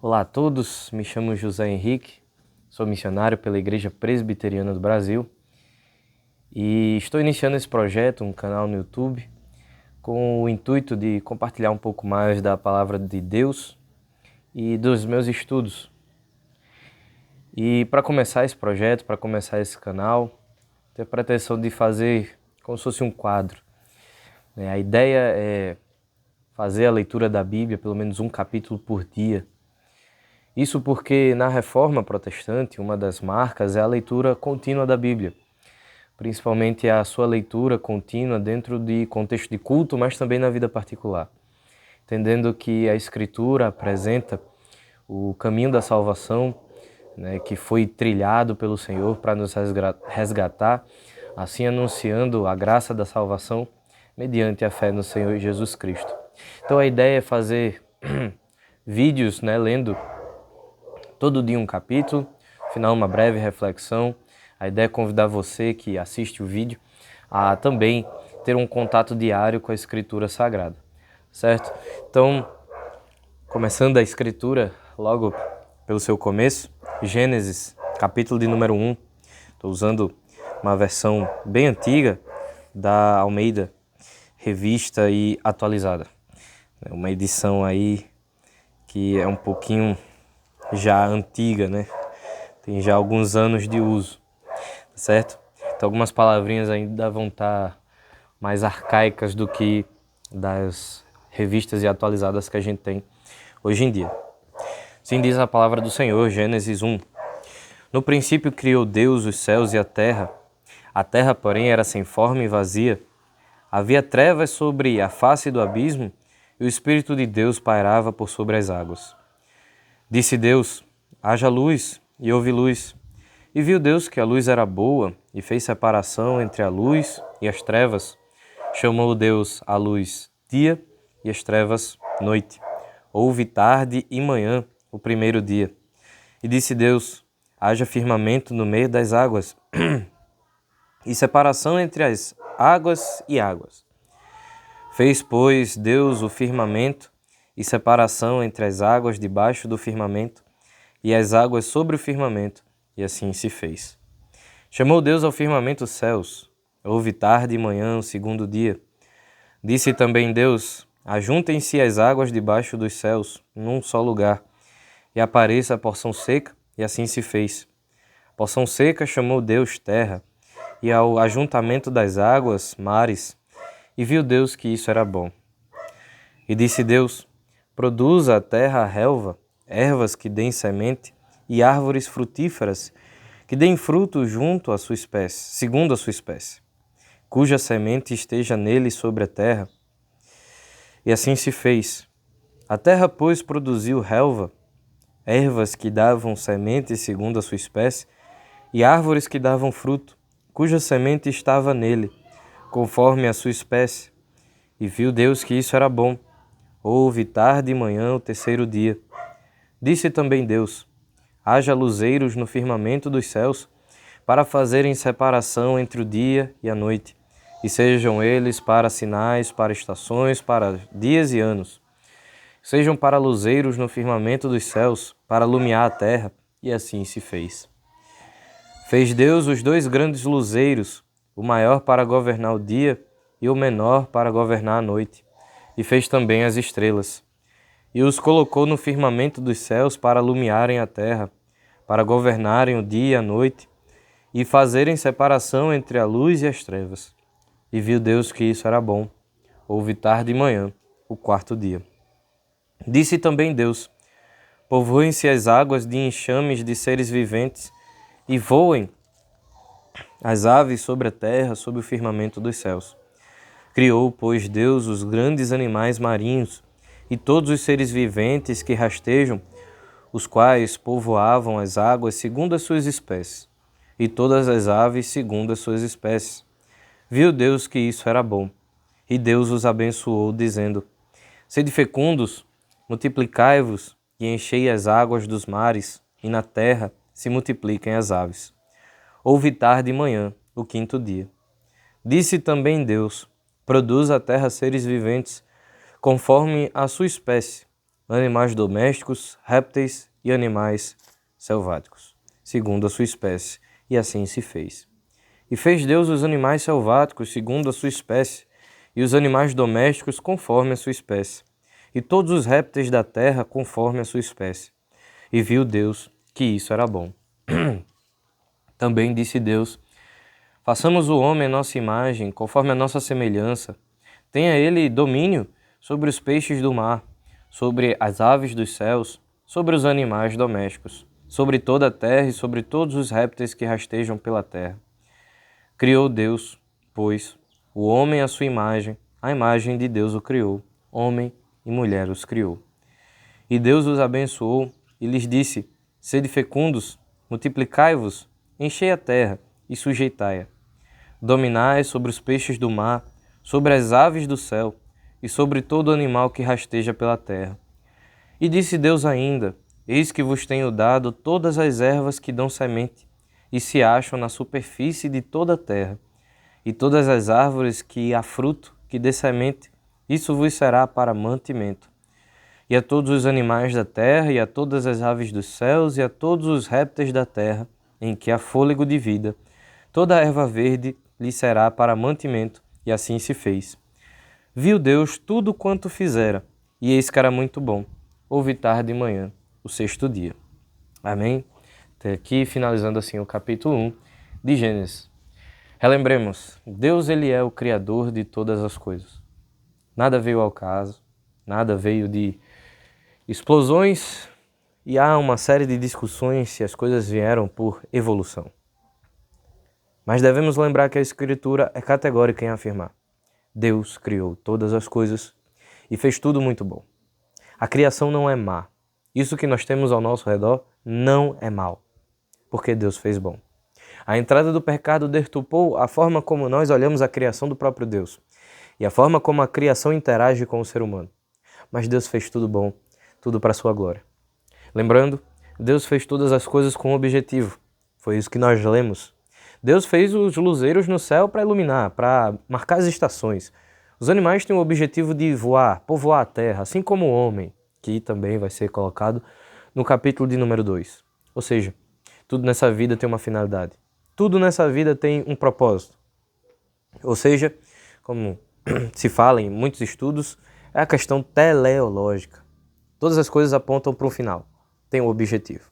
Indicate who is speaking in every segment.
Speaker 1: Olá a todos, me chamo José Henrique, sou missionário pela Igreja Presbiteriana do Brasil e estou iniciando esse projeto, um canal no YouTube, com o intuito de compartilhar um pouco mais da Palavra de Deus e dos meus estudos. E para começar esse projeto, para começar esse canal, tenho a pretensão de fazer como se fosse um quadro. A ideia é fazer a leitura da Bíblia, pelo menos um capítulo por dia. Isso porque na Reforma Protestante, uma das marcas é a leitura contínua da Bíblia, principalmente a sua leitura contínua dentro de contexto de culto, mas também na vida particular, entendendo que a Escritura apresenta o caminho da salvação, que foi trilhado pelo Senhor para nos resgatar, assim anunciando a graça da salvação mediante a fé no Senhor Jesus Cristo. Então a ideia é fazer vídeos, lendo todo dia um capítulo, no final uma breve reflexão. A ideia é convidar você que assiste o vídeo a também ter um contato diário com a Escritura Sagrada, certo? Então, começando a Escritura, logo pelo seu começo, Gênesis, capítulo de número 1. Estou usando uma versão bem antiga da Almeida, revista e atualizada. Uma edição aí que é um pouquinho já antiga, Tem já alguns anos de uso, certo? Então algumas palavrinhas ainda vão estar mais arcaicas do que das revistas e atualizadas que a gente tem hoje em dia. Assim diz a palavra do Senhor, Gênesis 1. No princípio criou Deus os céus e a terra, porém era sem forma e vazia. Havia trevas sobre a face do abismo e o Espírito de Deus pairava por sobre as águas. Disse Deus, haja luz, e houve luz. E viu Deus que a luz era boa, e fez separação entre a luz e as trevas. Chamou Deus a luz dia, e as trevas noite. Houve tarde e manhã, o primeiro dia. E disse Deus, haja firmamento no meio das águas, e separação entre as águas e águas. Fez, pois, Deus o firmamento, e separação entre as águas debaixo do firmamento e as águas sobre o firmamento, e assim se fez. Chamou Deus ao firmamento os céus. Houve tarde e manhã, o segundo dia. Disse também Deus, ajuntem-se as águas debaixo dos céus, num só lugar, e apareça a porção seca, e assim se fez. A porção seca chamou Deus terra, e ao ajuntamento das águas, mares, e viu Deus que isso era bom. E disse Deus, produza a terra a relva, ervas que deem semente e árvores frutíferas que deem fruto junto à sua espécie, segundo a sua espécie, cuja semente esteja nele sobre a terra. E assim se fez. A terra, pois, produziu relva, ervas que davam semente segundo a sua espécie e árvores que davam fruto, cuja semente estava nele, conforme a sua espécie. E viu Deus que isso era bom. Houve tarde e manhã o terceiro dia. Disse também Deus, haja luzeiros no firmamento dos céus, para fazerem separação entre o dia e a noite, e sejam eles para sinais, para estações, para dias e anos. Sejam para luzeiros no firmamento dos céus, para alumiar a terra, e assim se fez. Fez Deus os dois grandes luzeiros, o maior para governar o dia e o menor para governar a noite. E fez também as estrelas. E os colocou no firmamento dos céus para alumiarem a terra, para governarem o dia e a noite, e fazerem separação entre a luz e as trevas. E viu Deus que isso era bom. Houve tarde e manhã, o quarto dia. Disse também Deus, povoem-se as águas de enxames de seres viventes, e voem as aves sobre a terra, sob o firmamento dos céus. Criou, pois, Deus os grandes animais marinhos e todos os seres viventes que rastejam, os quais povoavam as águas segundo as suas espécies, e todas as aves segundo as suas espécies. Viu Deus que isso era bom, e Deus os abençoou, dizendo, sede fecundos, multiplicai-vos e enchei as águas dos mares, e na terra se multipliquem as aves. Houve tarde e manhã, o quinto dia. Disse também Deus, produz a terra seres viventes, conforme a sua espécie, animais domésticos, répteis e animais selváticos, segundo a sua espécie, e assim se fez. E fez Deus os animais selváticos segundo a sua espécie, e os animais domésticos conforme a sua espécie, e todos os répteis da terra conforme a sua espécie. E viu Deus que isso era bom. Também disse Deus: façamos o homem à nossa imagem, conforme a nossa semelhança. Tenha ele domínio sobre os peixes do mar, sobre as aves dos céus, sobre os animais domésticos, sobre toda a terra e sobre todos os répteis que rastejam pela terra. Criou Deus, pois, o homem à sua imagem, a imagem de Deus o criou, homem e mulher os criou. E Deus os abençoou e lhes disse: sede fecundos, multiplicai-vos, enchei a terra e sujeitai-a. Dominai sobre os peixes do mar, sobre as aves do céu e sobre todo animal que rasteja pela terra. E disse Deus ainda: eis que vos tenho dado todas as ervas que dão semente e se acham na superfície de toda a terra, e todas as árvores que há fruto, que dê semente, isso vos será para mantimento. E a todos os animais da terra, e a todas as aves dos céus, e a todos os répteis da terra, em que há fôlego de vida, toda a erva verde lhe será para mantimento, e assim se fez. Viu Deus tudo quanto fizera, e eis que era muito bom. Houve tarde e manhã, o sexto dia. Amém? Até aqui, finalizando assim o capítulo 1 de Gênesis. Relembremos, Deus ele é o Criador de todas as coisas. Nada veio ao caso, nada veio de explosões, e há uma série de discussões se as coisas vieram por evolução. Mas devemos lembrar que a Escritura é categórica em afirmar: Deus criou todas as coisas e fez tudo muito bom. A criação não é má. Isso que nós temos ao nosso redor não é mal, porque Deus fez bom. A entrada do pecado deturpou a forma como nós olhamos a criação do próprio Deus e a forma como a criação interage com o ser humano. Mas Deus fez tudo bom, tudo para a sua glória. Lembrando, Deus fez todas as coisas com um objetivo. Foi isso que nós lemos. Deus fez os luzeiros no céu para iluminar, para marcar as estações. Os animais têm o objetivo de voar, povoar a terra, assim como o homem, que também vai ser colocado no capítulo de número 2. Ou seja, tudo nessa vida tem uma finalidade. Tudo nessa vida tem um propósito. Ou seja, como se fala em muitos estudos, é a questão teleológica. Todas as coisas apontam para um final, tem um objetivo.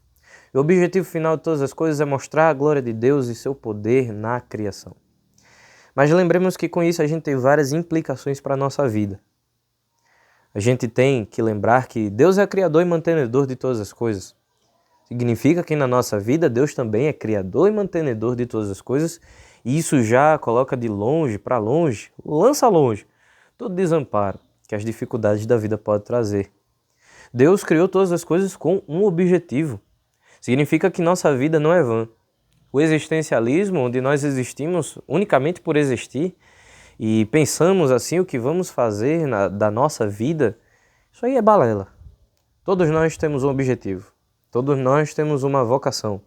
Speaker 1: E o objetivo final de todas as coisas é mostrar a glória de Deus e seu poder na criação. Mas lembremos que com isso a gente tem várias implicações para a nossa vida. A gente tem que lembrar que Deus é criador e mantenedor de todas as coisas. Significa que na nossa vida Deus também é criador e mantenedor de todas as coisas, e isso já coloca de longe para longe, lança longe, todo desamparo que as dificuldades da vida podem trazer. Deus criou todas as coisas com um objetivo. Significa que nossa vida não é vã. O existencialismo, onde nós existimos unicamente por existir e pensamos assim o que vamos fazer da nossa vida, isso aí é balela. Todos nós temos um objetivo. Todos nós temos uma vocação.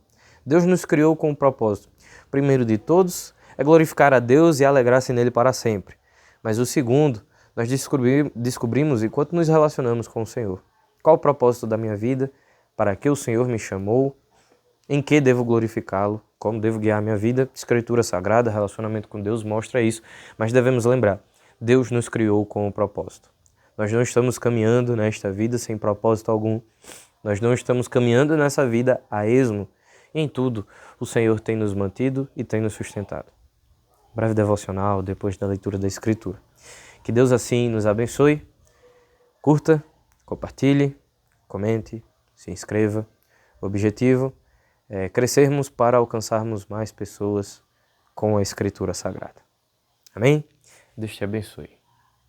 Speaker 1: Deus nos criou com um propósito. O primeiro de todos é glorificar a Deus e alegrar-se nele para sempre. Mas o segundo, nós descobrimos enquanto nos relacionamos com o Senhor. Qual o propósito da minha vida? Para que o Senhor me chamou? Em que devo glorificá-lo? Como devo guiar a minha vida? Escritura Sagrada, relacionamento com Deus mostra isso. Mas devemos lembrar, Deus nos criou com um propósito. Nós não estamos caminhando nesta vida sem propósito algum. Nós não estamos caminhando nessa vida a esmo. Em tudo, o Senhor tem nos mantido e tem nos sustentado. Breve devocional depois da leitura da Escritura. Que Deus assim nos abençoe. Curta, compartilhe, comente, se inscreva. O objetivo é crescermos para alcançarmos mais pessoas com a Escritura Sagrada. Amém? Deus te abençoe.